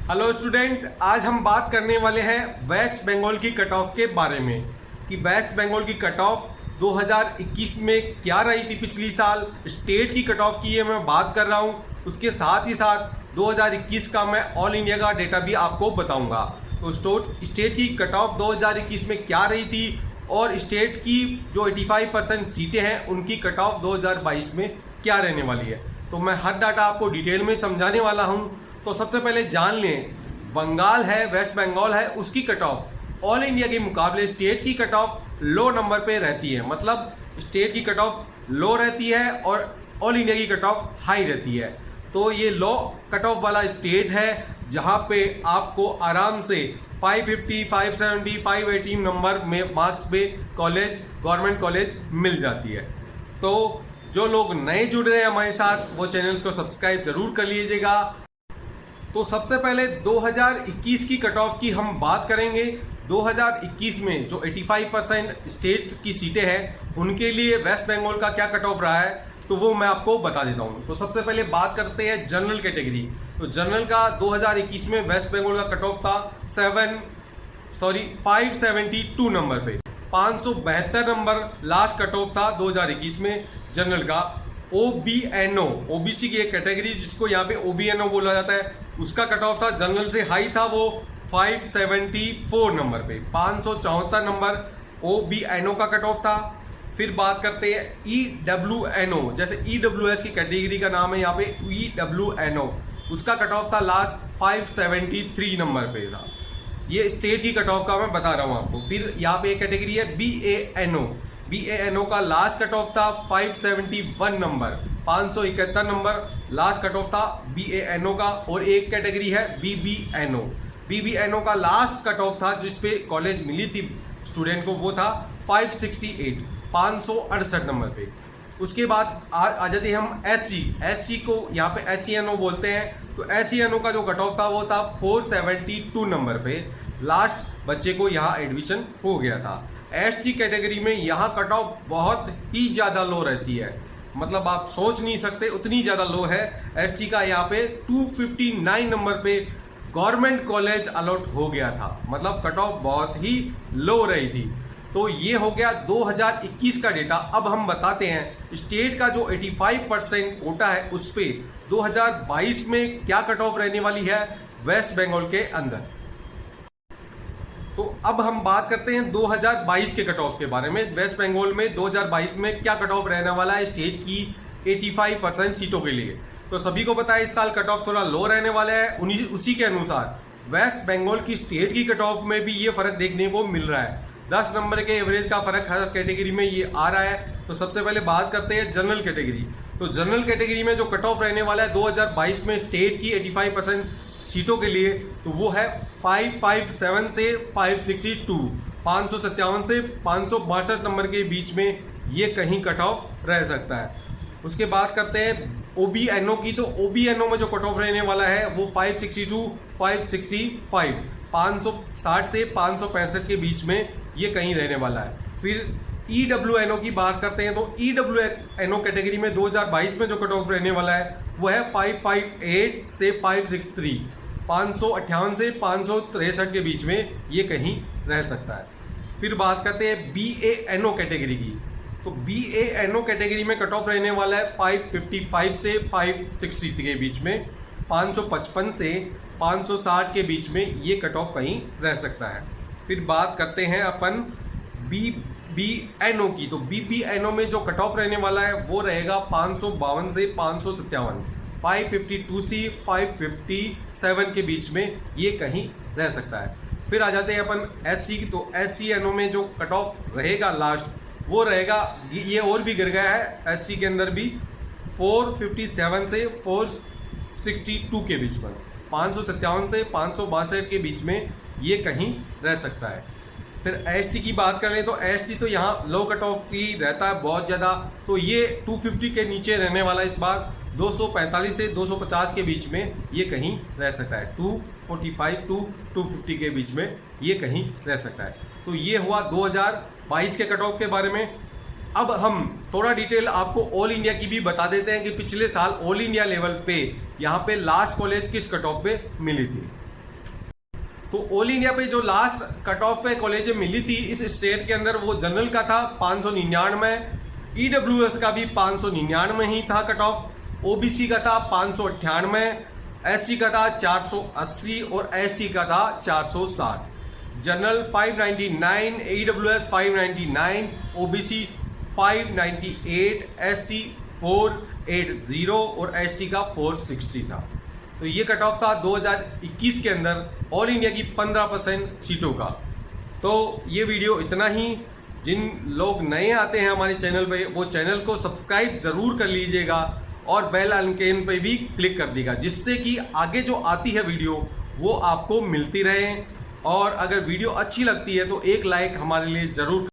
Hello student, आज हम बात करने वाले हैं वेस्ट बंगाल की कट ऑफ के बारे में कि वेस्ट बंगाल की कट ऑफ 2021 में क्या रही थी। पिछली साल स्टेट की कट ऑफ की है मैं बात कर रहा हूं, उसके साथ ही साथ 2021 का मैं ऑल इंडिया का डेटा भी आपको बताऊंगा। तो स्टेट की कट ऑफ 2021 में क्या रही थी और स्टेट की जो 85% सीटें हैं उनकी कट ऑफ 2022 में क्या रहने वाली है, तो मैं हर डाटा आपको डिटेल में समझाने वाला हूं। तो सबसे पहले जान लें, बंगाल है, वेस्ट बंगाल है, उसकी कट ऑफ ऑल इंडिया के मुकाबले स्टेट की कट ऑफ लो नंबर पे रहती है। मतलब स्टेट की कट ऑफ लो रहती है और ऑल इंडिया की कट ऑफ हाई रहती है। तो ये लो कट ऑफ वाला स्टेट है जहां पे आपको आराम से 550, 570, 580 नंबर में मार्क्स पे कॉलेज, गवर्नमेंट कॉलेज मिल जाती है। तो जो लोग नए जुड़ रहे हैं हमारे साथ, वो चैनल को सब्सक्राइब जरूर कर लीजिएगा। तो सबसे पहले 2021 की कट ऑफ की हम बात करेंगे। 2021 में जो 85% स्टेट की सीटें हैं उनके लिए वेस्ट बंगाल का क्या कट ऑफ रहा है, तो वो मैं आपको बता देता हूं। तो सबसे पहले बात करते हैं जनरल कैटेगरी। तो जनरल का 2021 में वेस्ट बंगाल का कट ऑफ था 572 नंबर पे, 572 नंबर लास्ट कट ऑफ था 2021 में जनरल का। ओबीएनओ, ओबीसी की एक कैटेगरी जिसको यहाँ पे ओबीएनओ बोला जाता है, उसका कट ऑफ था जनरल से हाई था वो 574 नंबर पे, 574 नंबर ओबीएनओ का कट ऑफ था। फिर बात करते हैं ईडब्ल्यूएनओ, जैसे ईडब्ल्यूएस की कैटेगरी का नाम है यहाँ पे ईडब्ल्यूएनओ, उसका कट ऑफ था लास्ट 573 नंबर पे था। ये स्टेट की कट ऑफ का मैं बता रहा हूँ आपको। फिर यहाँ पे एक कैटेगरी है बीएएनओ, बीएएनओ का लास्ट कट ऑफ था 571 number, 571 number last cut off था बीएएनओ का। और एक कैटेगरी है बीबीएनओ, बीबीएनओ का लास्ट कट ऑफ था जिस पे कॉलेज मिली थी स्टूडेंट को, वो था 568, 568 नंबर पे। उसके बाद आ जाते हैं हम एससी को, यहाँ पे एससीएनओ बोलते हैं। तो एससीएनओ का जो कट ऑफ था वो था 472 नंबर पे, लास्ट बच्चे को यहाँ एडमिशन हो गया था। एसटी कैटेगरी में यहाँ कट ऑफ बहुत ही ज़्यादा लो रहती है, मतलब आप सोच नहीं सकते उतनी ज़्यादा लो है। एसटी का यहाँ पे 259 नंबर पे गवर्नमेंट कॉलेज अलॉट हो गया था, मतलब कट ऑफ बहुत ही लो रही थी। तो ये हो गया 2021 का डेटा। अब हम बताते हैं स्टेट का जो 85% कोटा है उस पे 2022 में क्या कट ऑफ रहने वाली है वेस्ट बंगाल के अंदर। तो अब हम बात करते हैं 2022 के कट ऑफ के बारे में। वेस्ट बंगाल में 2022 में क्या कट ऑफ रहने वाला है स्टेट की 85% सीटों के लिए। तो सभी को पता है इस साल कट ऑफ थोड़ा लो रहने वाला है। उसी के अनुसार वेस्ट बंगाल की स्टेट की कट ऑफ में भी ये फर्क देखने को मिल रहा है। 10 नंबर के एवरेज का फर्क हर कैटेगरी में ये आ रहा है। तो सबसे पहले बात करते हैं जनरल कैटेगरी। तो जनरल कैटेगरी में जो कट ऑफ रहने वाला है 2022 में स्टेट की 85% सीटों के लिए, तो वो है 557 से 562, 557 से 562 नंबर के बीच में ये कहीं कट ऑफ रह सकता है। उसके बाद करते हैं ओबीएनओ की। तो ओबीएनओ में जो कट ऑफ रहने वाला है वो 562, 565, 560 से 565 के बीच में ये कहीं रहने वाला है। फिर ईडब्ल्यूएनओ की बात करते हैं। तो ईडब्ल्यूएनओ कैटेगरी में 2022 में जो कट ऑफ रहने वाला है वो है 558 से 563, 558 से 563 के बीच में ये कहीं रह सकता है। फिर बात करते हैं बीएएनओ कैटेगरी की। तो बीएएनओ कैटेगरी में कट ऑफ रहने वाला है 555 से 560 के बीच में, 555 से 560 के बीच में ये कट ऑफ कहीं रह सकता है। फिर बात करते हैं अपन बीबीएनओ की। तो बीबीएनओ में जो कट ऑफ रहने वाला है वो रहेगा 552 से 557, 552 से 557 के बीच में ये कहीं रह सकता है। फिर आ जाते हैं अपन एससी की। तो एससीएनओ में जो कट ऑफ रहेगा लास्ट वो रहेगा, ये और भी गिर गया है एससी के अंदर भी, 457 से 462 के बीच में, 557 से 562 के बीच में ये कहीं रह सकता है। फिर एसटी की बात कर लें तो एसटी तो यहाँ लो कट ऑफ ही रहता है बहुत ज़्यादा। तो ये 250 के नीचे रहने वाला इस बार, 245 से 250 के बीच में ये कहीं रह सकता है, 245 टू 250 के बीच में ये कहीं रह सकता है। तो ये हुआ 2022 के कट ऑफ के बारे में। अब हम थोड़ा डिटेल आपको ऑल इंडिया की भी बता देते हैं कि पिछले साल ऑल इंडिया लेवल पे यहाँ पे लास्ट कॉलेज किस कट ऑफ पे मिली थी। तो ऑल इंडिया पे जो लास्ट कट ऑफ पे कॉलेज मिली थी इस स्टेट के अंदर वो जनरल का था 599, ईडब्ल्यूएस का भी 599 ही था कट ऑफ, ओबीसी का था 598, एससी का था 480 और एसटी का था 460। जनरल 599, ईडब्ल्यूएस 599, ओबीसी 598, एससी 480 और एसटी का 460 था। तो ये कट ऑफ था 2021 के अंदर ऑल इंडिया की 15% सीटों का। तो ये वीडियो इतना ही। जिन लोग नए आते हैं हमारे चैनल पे वो चैनल को सब्सक्राइब जरूर कर लीजिएगा और बेल आइकन पे भी क्लिक कर दीजिएगा, जिससे कि आगे जो आती है वीडियो वो आपको मिलती रहे। और अगर वीडियो अच्छी लगती है तो एक लाइक हमारे लिए जरूर